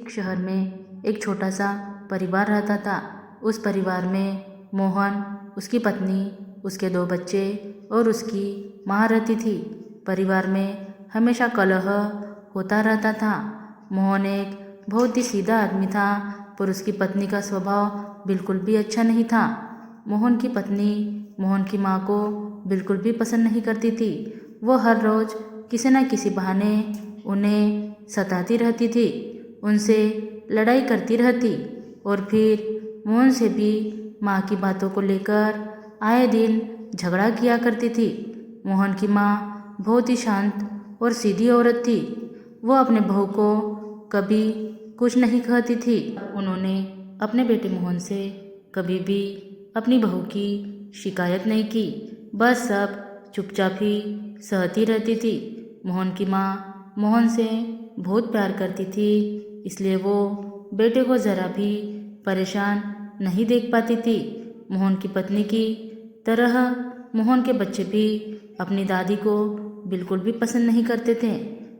एक शहर में एक छोटा सा परिवार रहता था। उस परिवार में मोहन, उसकी पत्नी, उसके 2 बच्चे और उसकी माँ रहती थी। परिवार में हमेशा कलह होता रहता था। मोहन एक बहुत ही सीधा आदमी था, पर उसकी पत्नी का स्वभाव बिल्कुल भी अच्छा नहीं था। मोहन की पत्नी मोहन की माँ को बिल्कुल भी पसंद नहीं करती थी। वो हर रोज़ किसी न किसी बहाने उन्हें सताती रहती थी, उनसे लड़ाई करती रहती और फिर मोहन से भी माँ की बातों को लेकर आए दिन झगड़ा किया करती थी। मोहन की माँ बहुत ही शांत और सीधी औरत थी। वो अपने बहू को कभी कुछ नहीं कहती थी। उन्होंने अपने बेटे मोहन से कभी भी अपनी बहू की शिकायत नहीं की, बस सब चुपचाप ही सहती रहती थी। मोहन की माँ मोहन से बहुत प्यार करती थी, इसलिए वो बेटे को ज़रा भी परेशान नहीं देख पाती थी। मोहन की पत्नी की तरह मोहन के बच्चे भी अपनी दादी को बिल्कुल भी पसंद नहीं करते थे।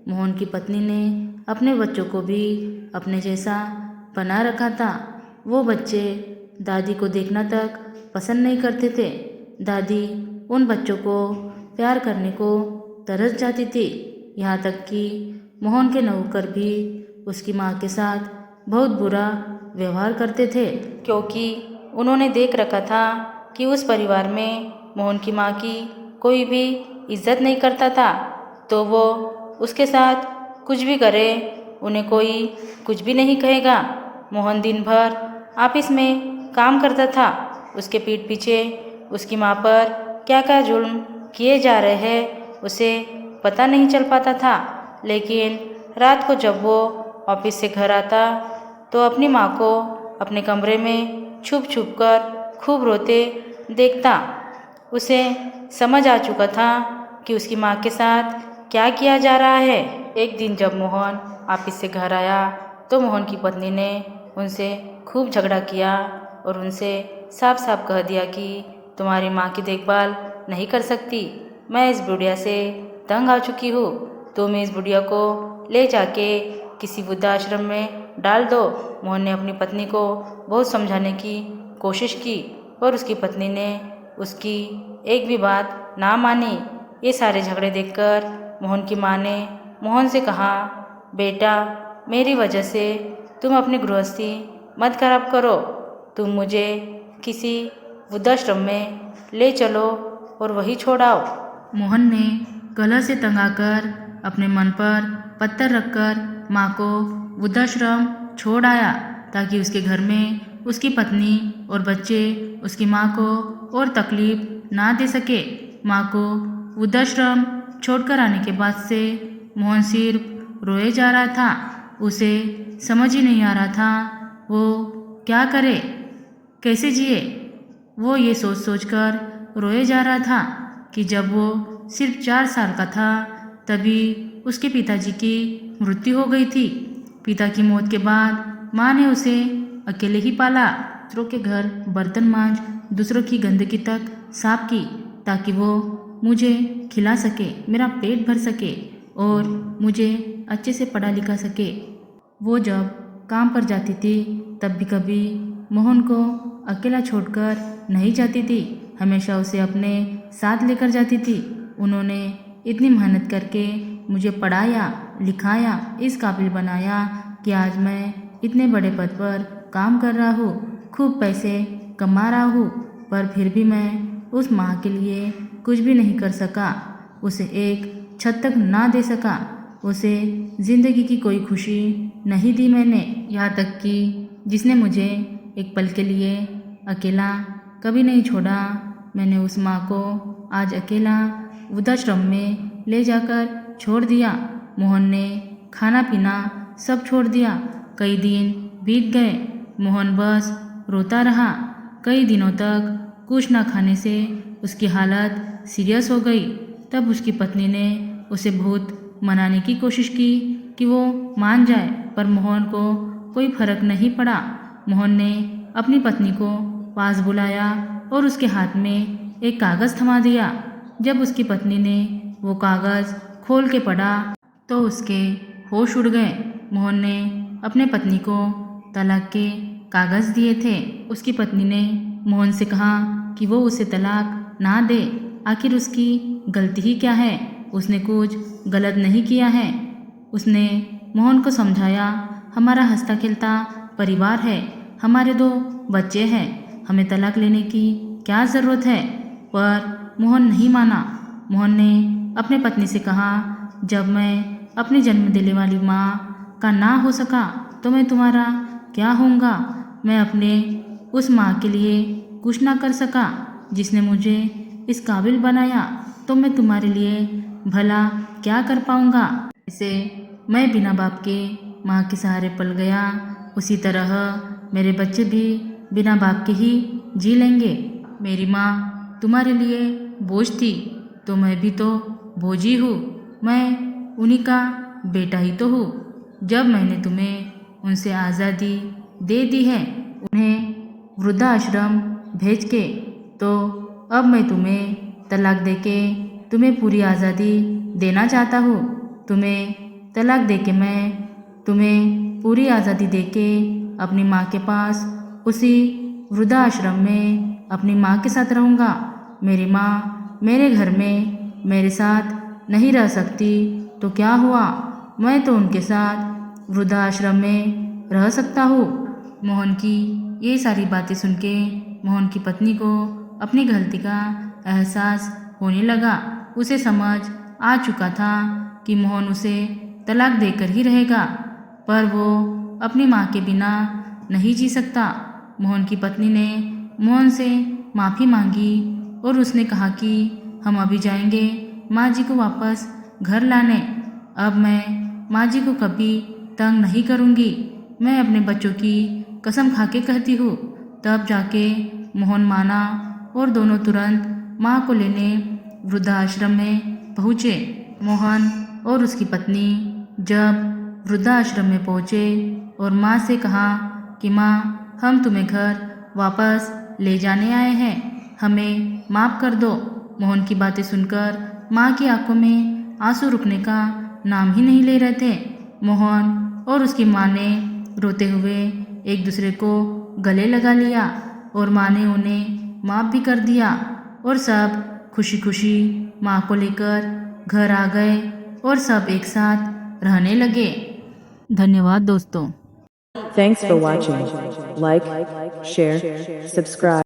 मोहन की पत्नी ने अपने बच्चों को भी अपने जैसा बना रखा था। वो बच्चे दादी को देखना तक पसंद नहीं करते थे। दादी उन बच्चों को प्यार करने को तरस जाती थी। यहाँ तक कि मोहन के नौकर भी उसकी माँ के साथ बहुत बुरा व्यवहार करते थे, क्योंकि उन्होंने देख रखा था कि उस परिवार में मोहन की माँ की कोई भी इज्जत नहीं करता था, तो वो उसके साथ कुछ भी करे उन्हें कोई कुछ भी नहीं कहेगा। मोहन दिन भर ऑफिस में काम करता था। उसके पीठ पीछे उसकी माँ पर क्या क्या जुल्म किए जा रहे हैं उसे पता नहीं चल पाता था। लेकिन रात को जब वो ऑफिस से घर आता तो अपनी माँ को अपने कमरे में छुप छुप कर खूब रोते देखता। उसे समझ आ चुका था कि उसकी माँ के साथ क्या किया जा रहा है। एक दिन जब मोहन ऑफिस से घर आया तो मोहन की पत्नी ने उनसे खूब झगड़ा किया और उनसे साफ साफ कह दिया कि तुम्हारी माँ की देखभाल नहीं कर सकती। मैं इस बुढ़िया से तंग आ चुकी हूँ। तुम इस बुढ़िया को ले जाके किसी वृद्धाश्रम में डाल दो। मोहन ने अपनी पत्नी को बहुत समझाने की कोशिश की, पर उसकी पत्नी ने उसकी एक भी बात ना मानी। ये सारे झगड़े देखकर मोहन की माँ ने मोहन से कहा, बेटा, मेरी वजह से तुम अपनी गृहस्थी मत खराब करो। तुम मुझे किसी वृद्धाश्रम में ले चलो और वही छोड़ाओ। मोहन ने कलह से तंग आकर अपने मन पर पत्थर रखकर माँ को वृद्धाश्रम छोड़ आया, ताकि उसके घर में उसकी पत्नी और बच्चे उसकी माँ को और तकलीफ ना दे सके। माँ को वृद्धाश्रम छोड़कर आने के बाद से मोहन सिर्फ रोए जा रहा था। उसे समझ ही नहीं आ रहा था वो क्या करे, कैसे जिए। वो ये सोच सोच कर रोए जा रहा था कि जब वो सिर्फ 4 साल का था तभी उसके पिताजी की मृत्यु हो गई थी। पिता की मौत के बाद माँ ने उसे अकेले ही पाला। दूसरों के घर बर्तन मांज, दूसरों की गंदगी तक साफ की, ताकि वो मुझे खिला सके, मेरा पेट भर सके और मुझे अच्छे से पढ़ा लिखा सके। वो जब काम पर जाती थी तब भी कभी मोहन को अकेला छोड़कर नहीं जाती थी, हमेशा उसे अपने साथ लेकर जाती थी। उन्होंने इतनी मेहनत करके मुझे पढ़ाया लिखाया, इस काबिल बनाया कि आज मैं इतने बड़े पद पर काम कर रहा हूँ, खूब पैसे कमा रहा हूँ, पर फिर भी मैं उस माँ के लिए कुछ भी नहीं कर सका, उसे एक छत तक ना दे सका, उसे ज़िंदगी की कोई खुशी नहीं दी मैंने। यहाँ तक कि जिसने मुझे एक पल के लिए अकेला कभी नहीं छोड़ा, मैंने उस माँ को आज अकेला वृद्धाश्रम में ले जाकर छोड़ दिया। मोहन ने खाना पीना सब छोड़ दिया। कई दिन बीत गए, मोहन बस रोता रहा। कई दिनों तक कुछ न खाने से उसकी हालत सीरियस हो गई। तब उसकी पत्नी ने उसे बहुत मनाने की कोशिश की कि वो मान जाए, पर मोहन को कोई फर्क नहीं पड़ा। मोहन ने अपनी पत्नी को पास बुलाया और उसके हाथ में एक कागज़ थमा दिया। जब उसकी पत्नी ने वो कागज़ खोल के पढ़ा तो उसके होश उड़ गए। मोहन ने अपने पत्नी को तलाक के कागज़ दिए थे। उसकी पत्नी ने मोहन से कहा कि वो उसे तलाक ना दे। आखिर उसकी गलती ही क्या है? उसने कुछ गलत नहीं किया है। उसने मोहन को समझाया, हमारा हंसता खेलता परिवार है, हमारे 2 बच्चे हैं, हमें तलाक लेने की क्या ज़रूरत है? पर मोहन नहीं माना। मोहन ने अपने पत्नी से कहा, जब मैं अपनी जन्म देने वाली माँ का ना हो सका तो मैं तुम्हारा क्या होऊंगा? मैं अपने उस माँ के लिए कुछ ना कर सका जिसने मुझे इस काबिल बनाया, तो मैं तुम्हारे लिए भला क्या कर पाऊंगा? इसे मैं बिना बाप के माँ के सहारे पल गया, उसी तरह मेरे बच्चे भी बिना बाप के ही जी लेंगे। मेरी माँ तुम्हारे लिए बोझ थी, तो मैं भी तो बोझ ही हूँ। मैं उन्हीं का बेटा ही तो हूँ। जब मैंने तुम्हें उनसे आज़ादी दे दी है, उन्हें वृद्धाश्रम भेज के, तो अब मैं तुम्हें तलाक देके तुम्हें पूरी आज़ादी देना चाहता हूँ। तुम्हें तलाक देके मैं तुम्हें पूरी आज़ादी देके अपनी माँ के पास उसी वृद्धाश्रम में अपनी माँ के साथ रहूँगा। मेरी माँ मेरे घर में मेरे साथ नहीं रह सकती तो क्या हुआ? मैं तो उनके साथ वृद्धाश्रम में रह सकता हूँ। मोहन की ये सारी बातें सुन के मोहन की पत्नी को अपनी गलती का एहसास होने लगा। उसे समझ आ चुका था कि मोहन उसे तलाक देकर ही रहेगा, पर वो अपनी माँ के बिना नहीं जी सकता। मोहन की पत्नी ने मोहन से माफ़ी मांगी और उसने कहा कि हम अभी जाएंगे माँ जी को वापस घर लाने। अब मैं माँ जी को कभी तंग नहीं करूँगी। मैं अपने बच्चों की कसम खा के कहती हूँ। तब जाके मोहन माना और दोनों तुरंत माँ को लेने वृद्धाश्रम में पहुँचे। मोहन और उसकी पत्नी जब वृद्धाश्रम में पहुँचे और माँ से कहा कि माँ, हम तुम्हें घर वापस ले जाने आए हैं, हमें माफ़ कर दो। मोहन की बातें सुनकर माँ की आंखों में आंसू रुकने का नाम ही नहीं ले रहे थे। मोहन और उसकी माँ ने रोते हुए एक दूसरे को गले लगा लिया और माँ ने उन्हें माफ़ भी कर दिया और सब खुशी खुशी माँ को लेकर घर आ गए और सब एक साथ रहने लगे। धन्यवाद दोस्तों। Thanks for watching. Like, share, subscribe.